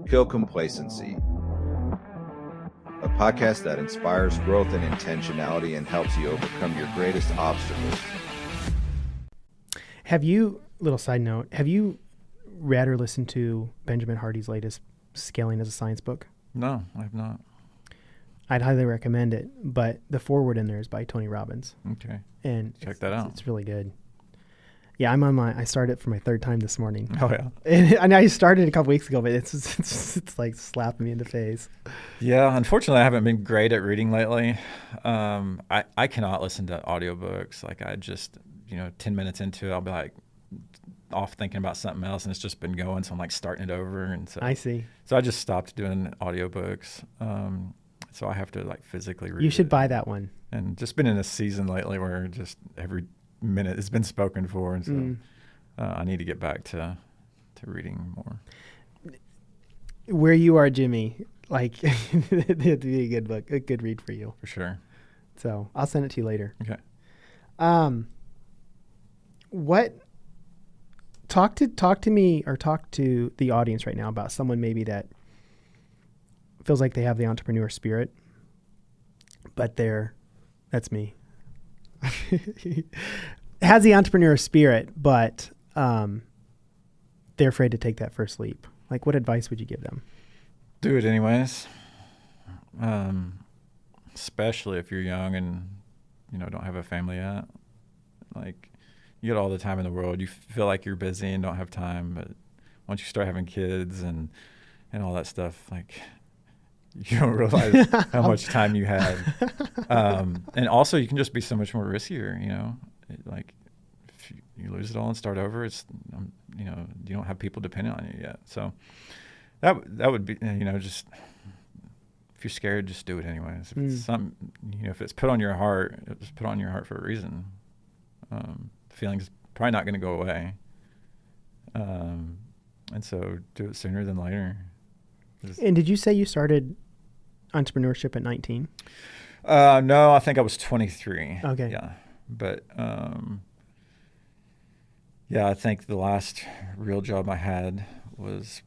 Kill Complacency, a podcast that inspires growth and intentionality and helps you overcome your greatest obstacles. Have you, little side note, have you read or listened to Benjamin Hardy's latest Scaling as a Science book? No, I have not. I'd highly recommend it, but the foreword in there is by Tony Robbins. Okay. And check that out. It's really good. Yeah, I started it for my third time this morning. Oh, yeah. And I started a couple weeks ago, but it's like slapping me in the face. Yeah, unfortunately, I haven't been great at reading lately. I cannot listen to audiobooks. Like, I just, 10 minutes into it, I'll be like off thinking about something else, and it's just been going, so I'm like starting it over. And so I see. So I just stopped doing audiobooks. So I have to like physically read You should it. buy that one. And just been in a season lately where just every minute has been spoken for, and so I need to get back to reading more. Where you are, Jimmy, like it'd be a good book, a good read for you. For sure. So I'll send it to you later. Okay. Talk to me, or talk to the audience right now about someone maybe that feels like they have the entrepreneur spirit, but that's me. Has the entrepreneur spirit, but they're afraid to take that first leap. Like, what advice would you give them? Do it anyways. Especially if you're young and don't have a family yet. Like, you get all the time in the world. You feel like you're busy and don't have time, but once you start having kids and all that stuff, like, you don't realize how much time you had. And also, you can just be so much more riskier, like, if you lose it all and start over, it's, you don't have people depending on you yet. So that would be, just, if you're scared, just do it anyways. If it's something, if it's put on your heart, it's put on your heart for a reason. The feeling's probably not going to go away. And so do it sooner than later. And did you say you started entrepreneurship at 19? No, I think I was 23. Okay. Yeah. But, I think the last real job I had was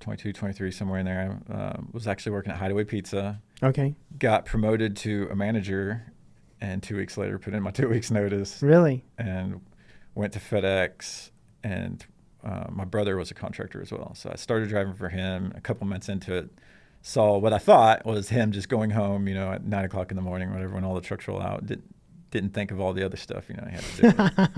22, 23, somewhere in there. I was actually working at Hideaway Pizza. Okay. Got promoted to a manager, and 2 weeks later put in my 2 weeks notice. Really? And went to FedEx, and my brother was a contractor as well. So I started driving for him. A couple months into it, saw what I thought was him just going home, at 9 o'clock in the morning, whatever, when all the trucks roll out. Didn't think of all the other stuff, he had to do,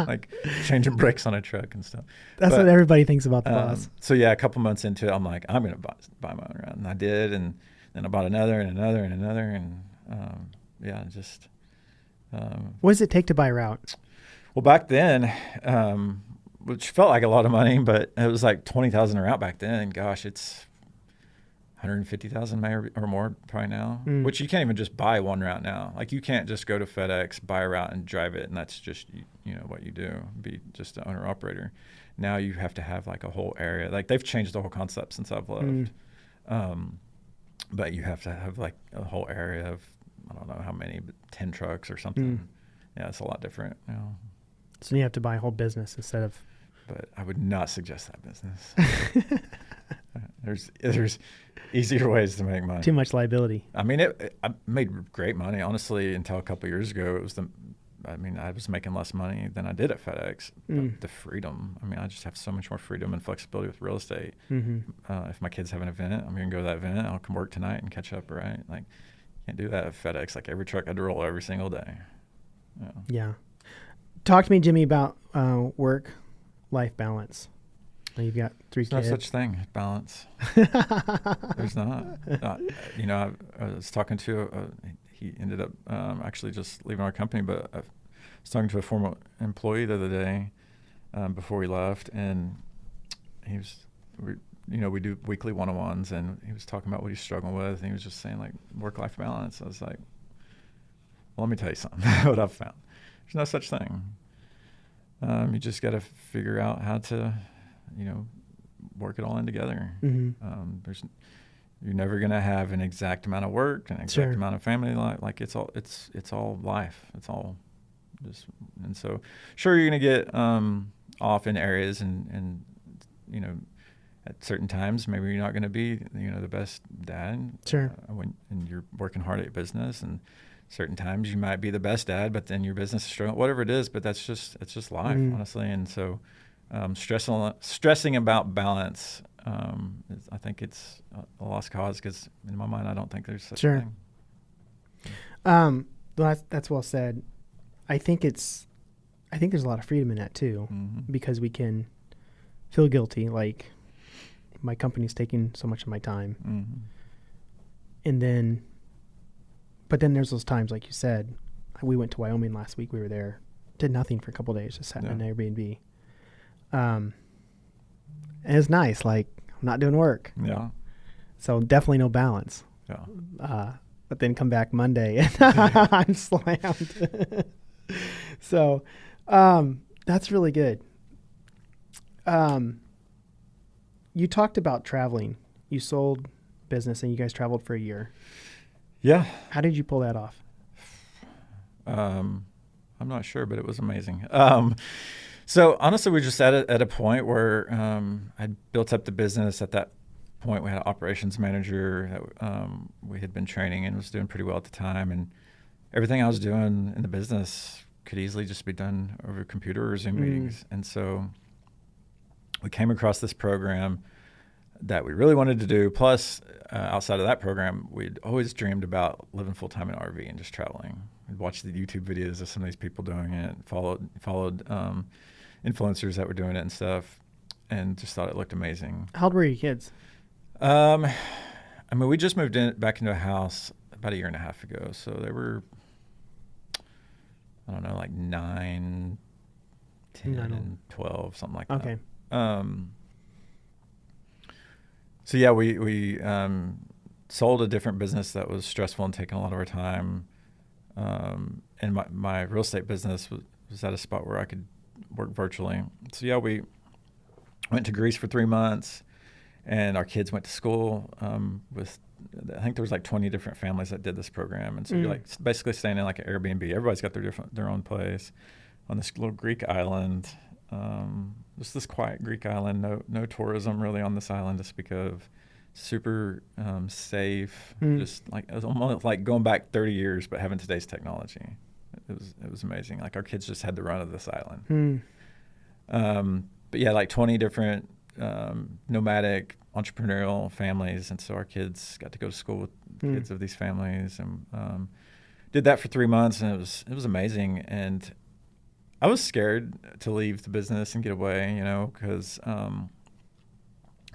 like changing brakes on a truck and stuff. That's what everybody thinks about the boss. So yeah, a couple months into it, I'm like, I'm going to buy my own route. And I did. And then I bought another and another and another. And just. What does it take to buy a route? Well, back then, which felt like a lot of money, but it was like $20,000 a route back then. Gosh, it's $150,000 or more probably now, which you can't even just buy one route now. Like, you can't just go to FedEx, buy a route and drive it. And that's just, what you do, be just an owner operator. Now you have to have like a whole area. Like, they've changed the whole concept since I've left. But you have to have like a whole area of, I don't know how many, but 10 trucks or something. Yeah, it's a lot different. So you have to buy a whole business instead of. But I would not suggest that business. There's easier ways to make money. Too much liability. I mean, I made great money, honestly, until a couple of years ago. I was making less money than I did at FedEx. But the freedom, I just have so much more freedom and flexibility with real estate. If my kids have an event, I'm going to go to that event. I'll come work tonight and catch up, right? Like, can't do that at FedEx. Like, every truck I had to roll every single day. Yeah. Talk to me, Jimmy, about work-life balance. You've got 3 kids. There's no such thing, balance. There's not. I was talking to, he ended up actually just leaving our company, but I was talking to a former employee the other day before he left, and we do weekly one-on-ones, and he was talking about what he's struggling with, and he was just saying, like, work-life balance. I was like, well, let me tell you something, what I've found. There's no such thing. You just got to figure out how to, work it all in together. You're never going to have an exact amount of work, an exact amount of family life. Like, it's all life. It's all just, and so sure, you're going to get off in areas and at certain times, maybe you're not going to be, the best dad. Sure. And you're working hard at your business, and certain times you might be the best dad, but then your business is struggling, whatever it is. But it's just life, honestly. And so, stressing about balance, I think it's a lost cause, because in my mind, I don't think there's such a thing. Well, that's well said. I think there's a lot of freedom in that too, because we can feel guilty, like my company's taking so much of my time. And but then there's those times, like you said, we went to Wyoming last week. We were there, did nothing for a couple of days, just sat in an Airbnb. And it's nice, like I'm not doing work. Yeah. So definitely no balance. Yeah. But then come back Monday and I'm slammed. So that's really good. You talked about traveling. You sold business and you guys traveled for a year. Yeah. How did you pull that off? I'm not sure, but it was amazing. So honestly, we just at a point where I'd built up the business. At that point, we had an operations manager that we had been training and was doing pretty well at the time. And everything I was doing in the business could easily just be done over computer or Zoom meetings. And so we came across this program that we really wanted to do. Plus, outside of that program, we'd always dreamed about living full-time in an RV and just traveling. We'd watched the YouTube videos of some of these people doing it, followed influencers that were doing it and stuff, and just thought it looked amazing. How old were your kids? We just moved back into a house about a year and a half ago. So they were, I don't know, like 9, 10, and 12, something like that. Okay. So yeah, we sold a different business that was stressful and taking a lot of our time. And my real estate business was at a spot where I could work virtually. So yeah, we went to Greece for 3 months, and our kids went to school with, I think there was like 20 different families that did this program. And so you're like basically staying in like an Airbnb. Everybody's got their own place on this little Greek island. Just this quiet Greek island, no tourism really on this island to speak of. Super safe, just like it was almost like going back 30 years, but having today's technology. It was amazing. Like our kids just had the run of this island. But yeah, like 20 different nomadic entrepreneurial families, and so our kids got to go to school with kids of these families, and did that for 3 months, and it was amazing. And I was scared to leave the business and get away, because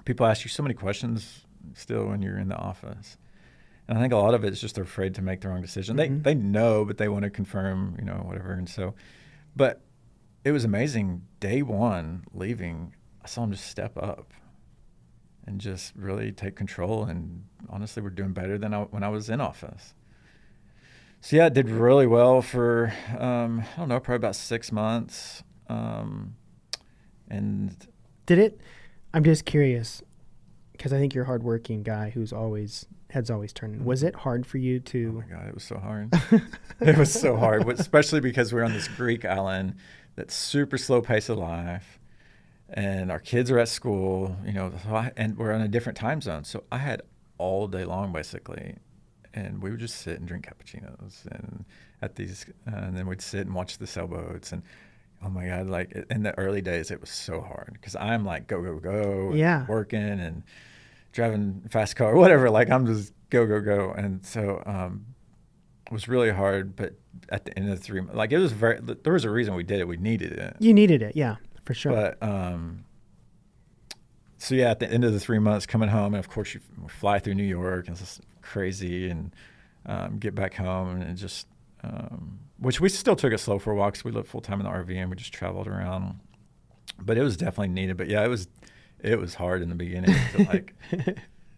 people ask you so many questions still when you're in the office. And I think a lot of it is just they're afraid to make the wrong decision. They know, but they want to confirm, whatever. And so, but it was amazing. Day one leaving, I saw them just step up and just really take control. And honestly, we're doing better than when I was in office. So yeah, it did really well for, I don't know, probably about 6 months. And did it? I'm just curious, because I think you're a hardworking guy who's head's always turning. Was it hard for you to? Oh my God, it was so hard. It was so hard, especially because we're on this Greek island that's super slow pace of life, and our kids are at school, and we're on a different time zone. So I had all day long basically, and we would just sit and drink cappuccinos and and then we'd sit and watch the sailboats. And oh my God, like in the early days, it was so hard because I'm like, go, go, go, yeah, working and driving a fast car, whatever. Like I'm just go, go, go. And so it was really hard. But at the end of the 3 months, like there was a reason we did it. We needed it. You needed it. Yeah, for sure. But so yeah, at the end of the 3 months coming home, and of course you fly through New York, and it's just crazy, and get back home, and it just, which we still took it slow for a while because we lived full time in the RV and we just traveled around. But it was definitely needed. But yeah, it was hard in the beginning to like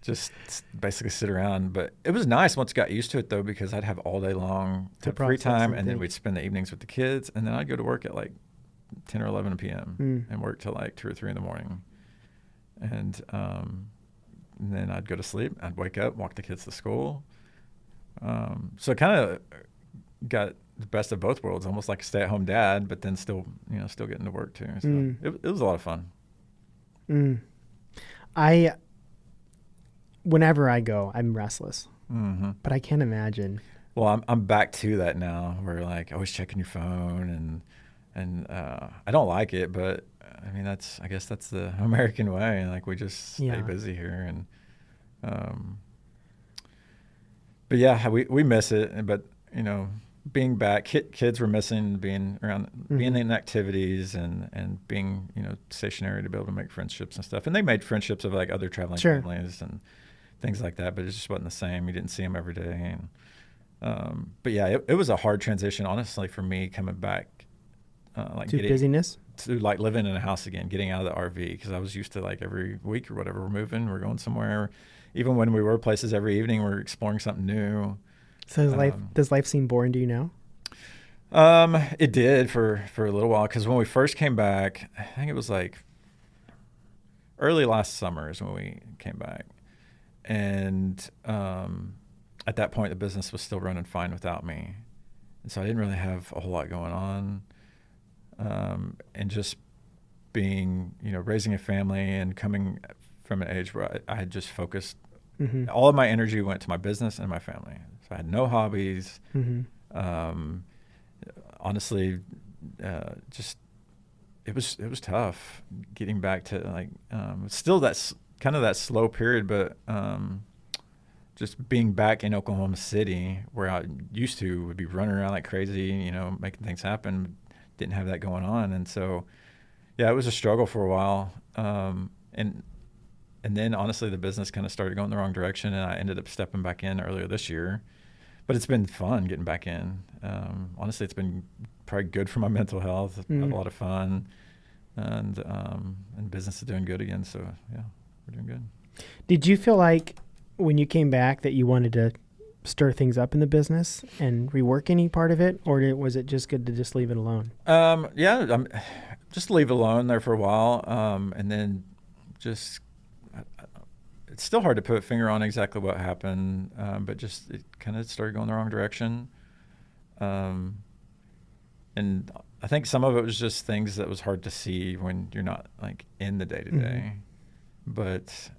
just basically sit around. But it was nice once I got used to it though, because I'd have all day long to free time, and then we'd spend the evenings with the kids, and then I'd go to work at like 10 or 11 p.m. and work till like 2 or 3 in the morning. And then I'd go to sleep. I'd wake up, walk the kids to school. So it kind of got the best of both worlds, almost like a stay-at-home dad, but then still getting to work too. So it was a lot of fun. Whenever I go, I'm restless, Mm-hmm. but I can't imagine. Well, I'm back to that now, where like always checking your phone, and I don't like it, but I mean I guess that's the American way. Like we just stay busy here, and but yeah, we miss it. But you know, being back, kids were missing being around, being in activities, and being stationary to be able to make friendships and stuff. And they made friendships of like other traveling families and things like that, but it just wasn't the same. You didn't see them every day, and but yeah, it was a hard transition, honestly, for me coming back, like to busyness, to like living in a house again, getting out of the RV, because I was used to like every week or whatever we're moving, we're going somewhere. Even when we were places every evening, we're exploring something new. So does life seem boring to you now? It did for a little while, because when we first came back, I think it was like early last summer is when we came back, and at that point, the business was still running fine without me. And so I didn't really have a whole lot going on. And just being, raising a family and coming from an age where I had just focused, all of my energy went to my business and my family. So I had no hobbies. Honestly, just, it was tough getting back to like, still that's kind of that slow period, but, just being back in Oklahoma City, where I used to would be running around like crazy, making things happen, didn't have that going on. And so, yeah, it was a struggle for a while. And then honestly, the business kind of started going the wrong direction, and I ended up stepping back in earlier this year. But it's been fun getting back in. Honestly, it's been probably good for my mental health. It's a lot of fun, and business is doing good again. So yeah, we're doing good. Did you feel like when you came back that you wanted to stir things up in the business and rework any part of it, or was it just good to just leave it alone? Yeah, just leave it alone there for a while, and then just it's still hard to put a finger on exactly what happened, but just it kind of started going the wrong direction, and I think some of it was just things that was hard to see when you're not like in the day to day, but.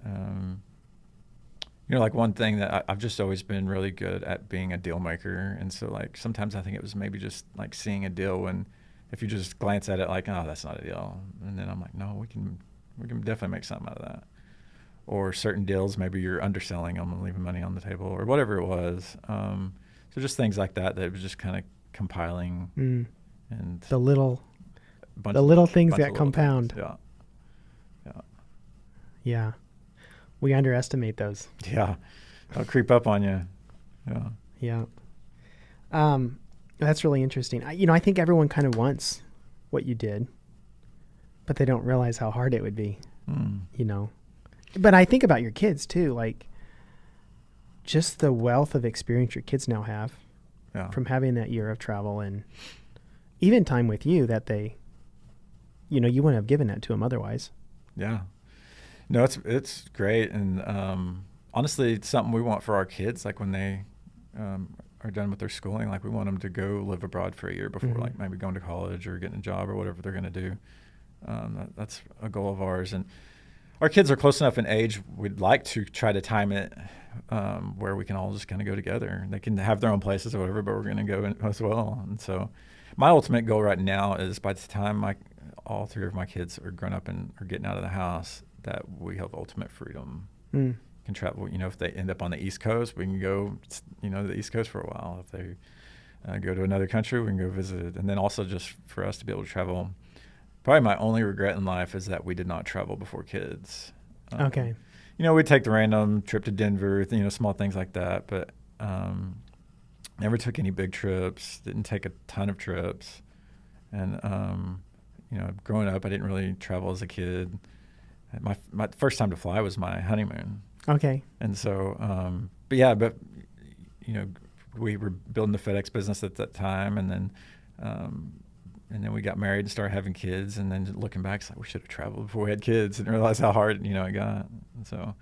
Like one thing that I've just always been really good at being a deal maker. And so like sometimes I think it was maybe just like seeing a deal when if you just glance at it like, oh, that's not a deal. And then I'm like, no, we can definitely make something out of that. Or certain deals, maybe you're underselling them and leaving money on the table or whatever it was. So just things like that was just kind of compiling and the little things that compound. Things. Yeah. We underestimate those. Yeah. They'll creep up on you. Yeah. That's really interesting. I think everyone kind of wants what you did, but they don't realize how hard it would be, But I think about your kids too, like just the wealth of experience your kids now have from having that year of travel and even time with you that they, you wouldn't have given that to them otherwise. Yeah. No, it's great, and honestly, it's something we want for our kids. Like when they are done with their schooling, like we want them to go live abroad for a year before, like maybe going to college or getting a job or whatever they're going to do. That's a goal of ours, and our kids are close enough in age. We'd like to try to time it where we can all just kind of go together. They can have their own places or whatever, but we're going to go as well. And so, my ultimate goal right now is by the time all three of my kids are grown up and are getting out of the house, that we have ultimate freedom. Can travel, if they end up on the East Coast, we can go, to the East Coast for a while. If they go to another country, we can go visit. And then also just for us to be able to travel. Probably my only regret in life is that we did not travel before kids. Okay. We'd take the random trip to Denver, small things like that, but never took any big trips, didn't take a ton of trips. And, growing up, I didn't really travel as a kid. My first time to fly was my honeymoon. Okay. And so, we were building the FedEx business at that time, and then we got married and started having kids, and then looking back, it's like we should have traveled before we had kids, and realized how hard it got. And so,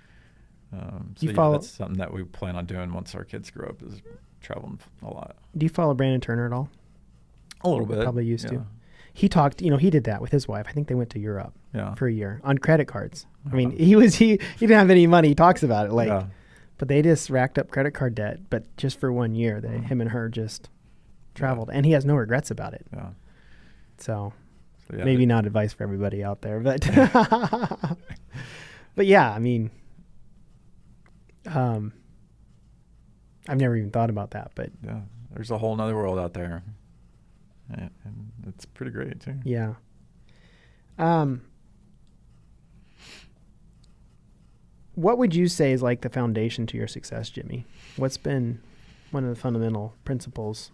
that's something that we plan on doing once our kids grow up, is traveling a lot. Do you follow Brandon Turner at all? A little bit. Probably used to. he talked, he did that with his wife. I think they went to Europe for a year on credit cards. I mean, he didn't have any money. He talks about it but they just racked up credit card debt, but just for 1 year, him and her just traveled, and he has no regrets about it. Yeah. So maybe not advice for everybody out there, but but yeah, I mean, I've never even thought about that, but yeah, there's a whole nother world out there, and it's pretty great too. Yeah. What would you say is like the foundation to your success, Jimmy? What's been one of the fundamental principles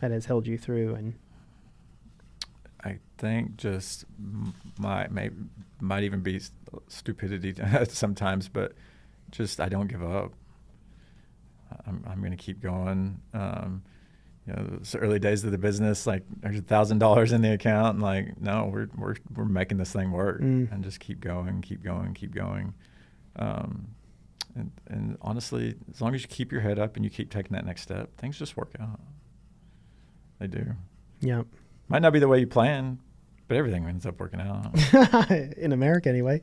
that has held you through? And I think just might even be stupidity sometimes, but just I don't give up. I'm going to keep going. It's the early days of the business, like there's $1,000 in the account, and like no, we're making this thing work, and just keep going. And honestly, as long as you keep your head up and you keep taking that next step, things just work out. They do. Yeah. Might not be the way you plan, but everything ends up working out. In America, anyway.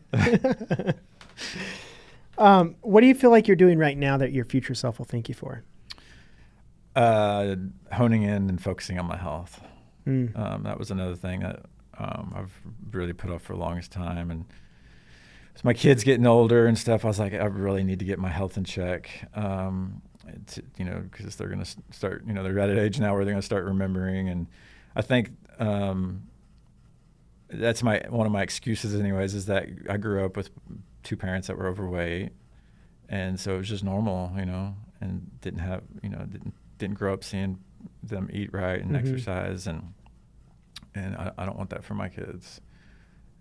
What do you feel like you're doing right now that your future self will thank you for? Honing in and focusing on my health. That was another thing that I've really put off for the longest time. And as my kids getting older and stuff, I was like, I really need to get my health in check. Because they're going to start, they're at an age now where they're going to start remembering. And I think that's one of my excuses anyways, is that I grew up with two parents that were overweight. And so it was just normal, and didn't have, didn't grow up seeing them eat right and exercise. And I don't want that for my kids.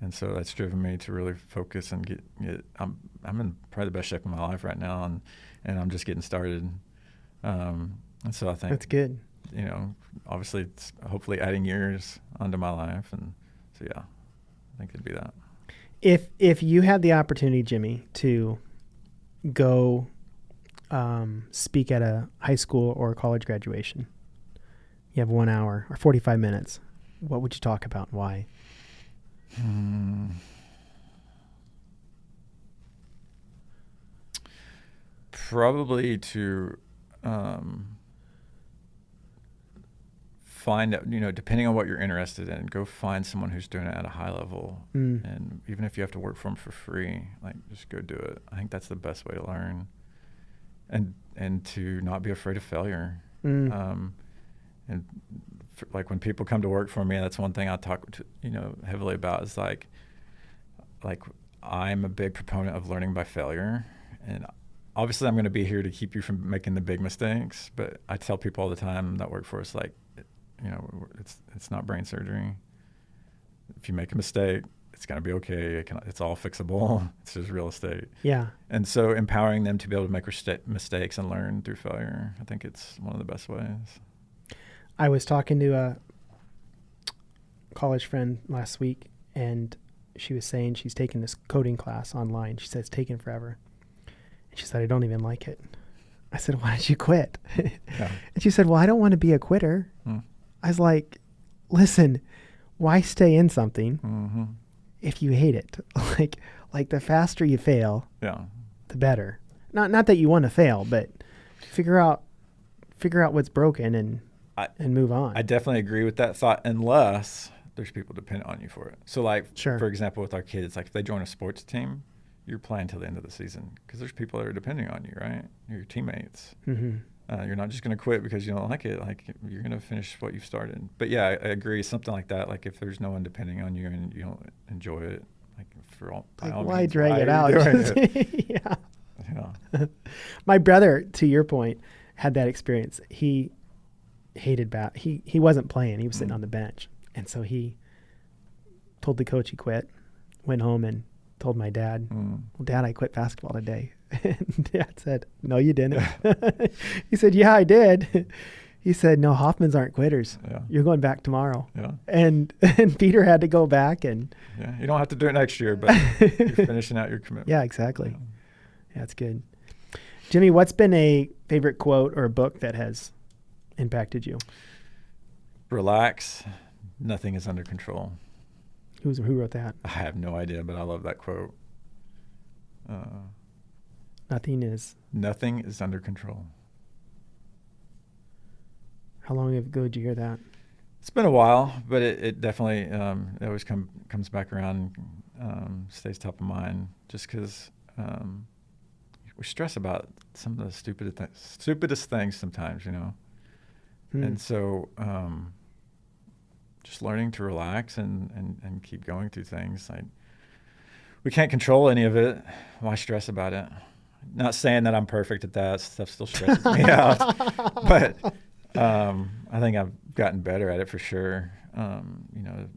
And so that's driven me to really focus and get I'm in probably the best shape of my life right now, and I'm just getting started. And so I think that's good. Obviously it's hopefully adding years onto my life. And so, yeah, I think it'd be that. If you had the opportunity, Jimmy, to go speak at a high school or college graduation, you have 1 hour or 45 minutes, what would you talk about and why? Probably to find out, depending on what you're interested in, go find someone who's doing it at a high level. And even if you have to work for them for free, like just go do it. I think that's the best way to learn, and to not be afraid of failure. And like when people come to work for me, that's one thing I talk heavily about, is like I'm a big proponent of learning by failure. And obviously I'm going to be here to keep you from making the big mistakes, but I tell people all the time that work for us, like, it's not brain surgery. If you make a mistake, it's going to be okay. It's all fixable. It's just real estate. Yeah. And so empowering them to be able to make mistakes and learn through failure, I think it's one of the best ways. I was talking to a college friend last week, and she was saying she's taking this coding class online. She said it's taking forever. And she said, I don't even like it. I said, why did you quit? Yeah. And she said, well, I don't want to be a quitter. I was like, listen, why stay in something if you hate it? Like the faster you fail, the better. Not that you want to fail, but figure out what's broken and move on. I definitely agree with that thought, unless there's people dependent on you for it. So like, for example, with our kids, like if they join a sports team, you're playing till the end of the season because there's people that are depending on you, right? Your teammates. You're not just going to quit because you don't like it. Like you're going to finish what you've started. But yeah, I agree. Something like that. Like if there's no one depending on you and you don't enjoy it, like for all, like all why means, drag it out? Yeah. My brother, to your point, had that experience. He hated he wasn't playing. He was sitting on the bench. And so he told the coach he quit, went home and told my dad, well, Dad, I quit basketball today. And Dad said, no, you didn't. He said, yeah, I did. He said, no, Hoffmans aren't quitters. Yeah. You're going back tomorrow. Yeah. And Peter had to go back and. Yeah, you don't have to do it next year, but you're finishing out your commitment. Yeah, exactly. Yeah, that's good. Jimmy, what's been a favorite quote or a book that has impacted you? Relax, Nothing is under control. Who wrote that? I have no idea, but I love that quote. Nothing is under control. How long ago did you hear that? It's been a while, but it definitely it always comes back around and stays top of mind, just because we stress about some of the stupidest things sometimes, you know. And so just learning to relax and keep going through things. Like, we can't control any of it. Why stress about it? Not saying that I'm perfect at that. Stuff still stresses me out. But I think I've gotten better at it for sure. You know,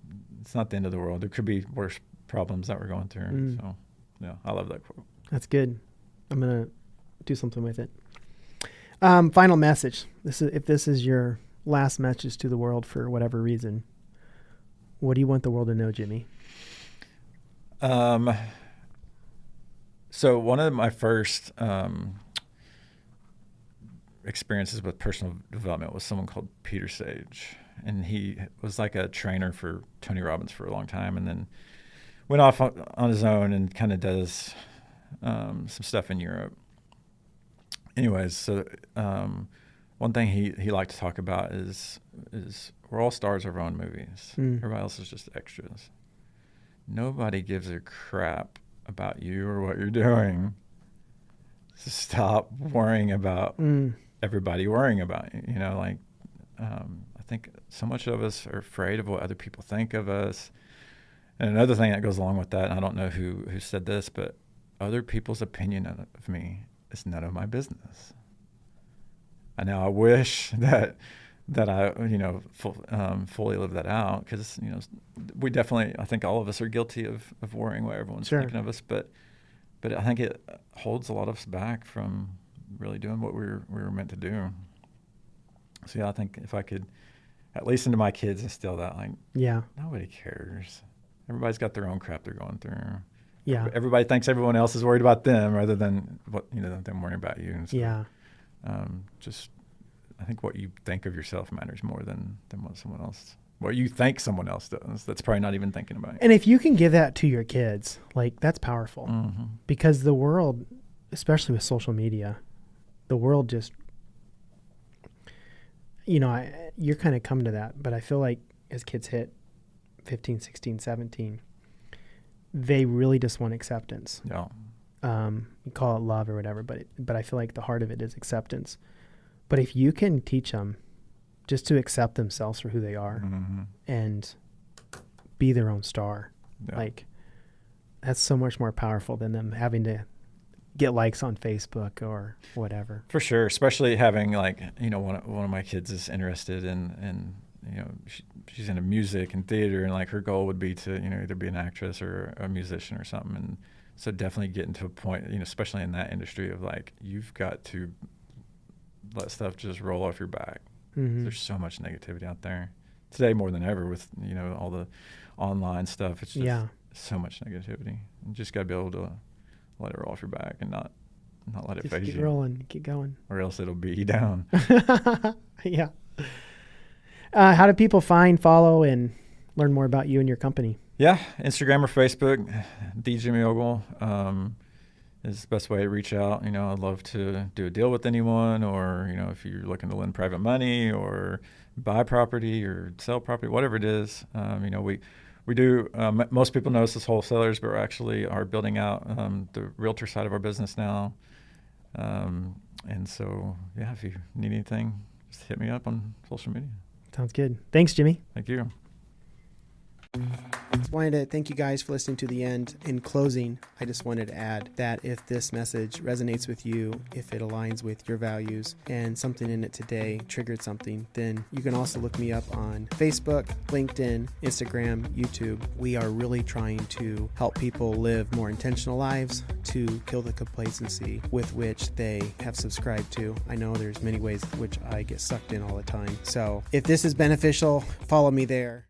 it's not the end of the world. There could be worse problems that we're going through. So, yeah, I love that quote. That's good. I'm going to do something with it. Final message. If this is your last message to the world for whatever reason, what do you want the world to know, Jimmy? So one of my first experiences with personal development was someone called Peter Sage. And he was like a trainer for Tony Robbins for a long time, and then went off on his own and kind of does some stuff in Europe. Anyways, so one thing he liked to talk about is we're all stars of our own movies. Everybody else is just extras. Nobody gives a crap about you or what you're doing. So stop worrying about everybody worrying about you. You know, like I think so much of us are afraid of what other people think of us. And another thing that goes along with that, and I don't know who said this, but other people's opinion of me is none of my business. And now I wish that I, you know, fully live that out, because, you know, we definitely, I think all of us are guilty of worrying what everyone's thinking of us, but I think it holds a lot of us back from really doing what we were meant to do. So yeah, I think if I could at least into my kids instill that, like, nobody cares. Everybody's got their own crap they're going through. Yeah. Everybody thinks everyone else is worried about them rather than them worrying about you. And so, just, I think what you think of yourself matters more than what you think someone else does. That's probably not even thinking about it. And if you can give that to your kids, like, that's powerful. Because the world, especially with social media, the world just, you know, you're kind of coming to that, but I feel like as kids hit 15, 16, 17, they really just want acceptance. Yeah. You call it love or whatever, but I feel like the heart of it is acceptance. But if you can teach them just to accept themselves for who they are and be their own star, like, that's so much more powerful than them having to get likes on Facebook or whatever. For sure, especially having, like, you know, one of my kids is interested in you know, she's into music and theater, and like her goal would be to, you know, either be an actress or a musician or something. And so definitely getting to a point, you know, especially in that industry, of like, you've got to let stuff just roll off your back. There's so much negativity out there today, more than ever, with, you know, all the online stuff. It's just so much negativity. You just got to be able to let it roll off your back and not let it phase you. Keep rolling, keep going, or else it'll beat you down. Yeah. How do people find, follow, and learn more about you and your company? Yeah, Instagram or Facebook, the Jimmy Ogle is the best way to reach out. You know, I'd love to do a deal with anyone, or, you know, if you're looking to lend private money or buy property or sell property, whatever it is. You know, we do, most people know us as wholesalers, but we actually are building out the realtor side of our business now. And so, yeah, if you need anything, just hit me up on social media. Sounds good. Thanks, Jimmy. Thank you. Just wanted to thank you guys for listening to the end. In closing, I just wanted to add that if this message resonates with you, if it aligns with your values, and something in it today triggered something, then you can also look me up on Facebook, LinkedIn, Instagram, YouTube. We are really trying to help people live more intentional lives, to kill the complacency with which they have subscribed to. I know there's many ways in which I get sucked in all the time. So if this is beneficial, follow me there.